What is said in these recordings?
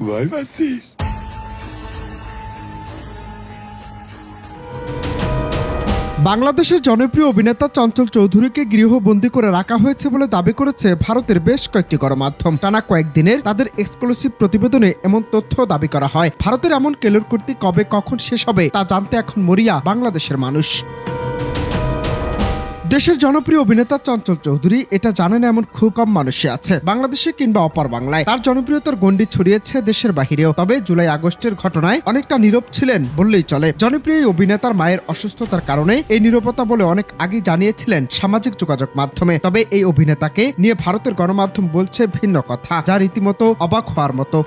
ভয় পাচ্ছিস? বাংলাদেশের জনপ্রিয় অভিনেতা চঞ্চল চৌধুরীকে গৃহবন্দী করে রাখা হয়েছে বলে দাবি করেছে ভারতের বেশ কয়েকটি গণমাধ্যম। টানা কয়েকদিনের তাদের এক্সক্লুসিভ প্রতিবেদনে এমন তথ্য দাবি করা হয়। ভারতের এমন কেলেঙ্কারি কবে কখন শেষ হবে তা জানতে এখন মরিয়া বাংলাদেশের মানুষ। দেশের জনপ্রিয় অভিনেতা চঞ্চল চৌধুরী এটা জানে না এমন খুব কম মানুষই আছে বাংলাদেশে কিংবা অপার বাংলায়। তার জনপ্রিয়তার গণ্ডি ছড়িয়েছে দেশের বাহিরেও। তবে জুলাই আগস্টের ঘটনায় অনেকটা নীরব ছিলেন বললেই চলে। জনপ্রিয় এই অভিনেতার মায়ের অসুস্থতার কারণে এই নীরবতা বলে অনেক আগেই জানিয়েছিলেন সামাজিক যোগাযোগ মাধ্যমে। তবে এই অভিনেতাকে নিয়ে ভারতের গণমাধ্যম বলছে ভিন্ন কথা, যা রীতিমতো অবাক হওয়ার মতো।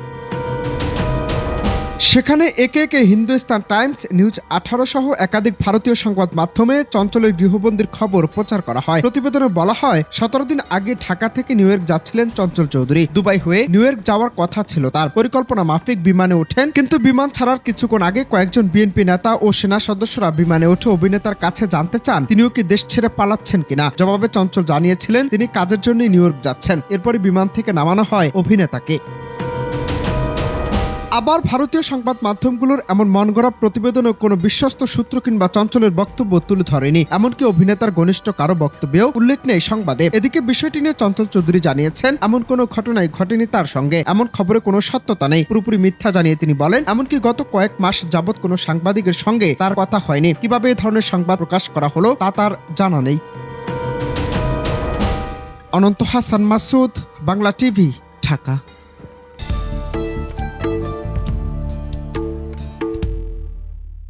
সেখানে একে একে হিন্দুস্তান টাইমস, নিউজ 18 সহ একাধিক ভারতীয় সংবাদ মাধ্যমে চঞ্চলের গৃহবন্দীর খবর প্রচার করা হয়। প্রতিবেদনে বলা হয় 17 দিন আগে ঢাকা থেকে নিউ ইয়র্ক যাচ্ছিলেন চঞ্চল চৌধুরী। দুবাই হয়ে নিউ ইয়র্ক যাওয়ার কথা ছিল তার। পরিকল্পনা মাফিক বিমানে ওঠেন, কিন্তু বিমান ছাড়ার কিছুক্ষণ আগে কয়েকজন বিএনপি নেতা ও সেনা সদস্যরা বিমানে উঠে অভিনেতার কাছে জানতে চান তিনিও কি দেশ ছেড়ে পালাচ্ছেন কিনা। জবাবে চঞ্চল জানিয়েছিলেন তিনি কাজের জন্য নিউ ইয়র্ক যাচ্ছেন। এরপরই বিমান থেকে নামানো হয় অভিনেতাকে। আবার ভারতীয় সংবাদ মাধ্যমগুলোর এমন মনগড়া প্রতিবেদনে কোনো বিশ্বস্ত সূত্র কিংবা চঞ্চলের বক্তব্য তুলে ধরেনি। এমনকি অভিনেতার ঘনিষ্ঠ কারো বক্তব্যেও উল্লেখ নেই সংবাদে। এদিকে বিষয়টি নিয়ে চঞ্চল চৌধুরী জানিয়েছেন এমন কোনো ঘটনাই ঘটেনি তার সঙ্গে। এমন খবরে কোনো সত্যতা নেই, পুরোপুরি মিথ্যা জানিয়ে তিনি বলেন এমনকি গত কয়েক মাস যাবৎ কোনো সাংবাদিকের সঙ্গে তার কথা হয়নি। কিভাবে এ ধরনের সংবাদ প্রকাশ করা হলো তা তার জানা নেই। অনন্ত হাসান মাসুদ, বাংলা টিভি, ঢাকা।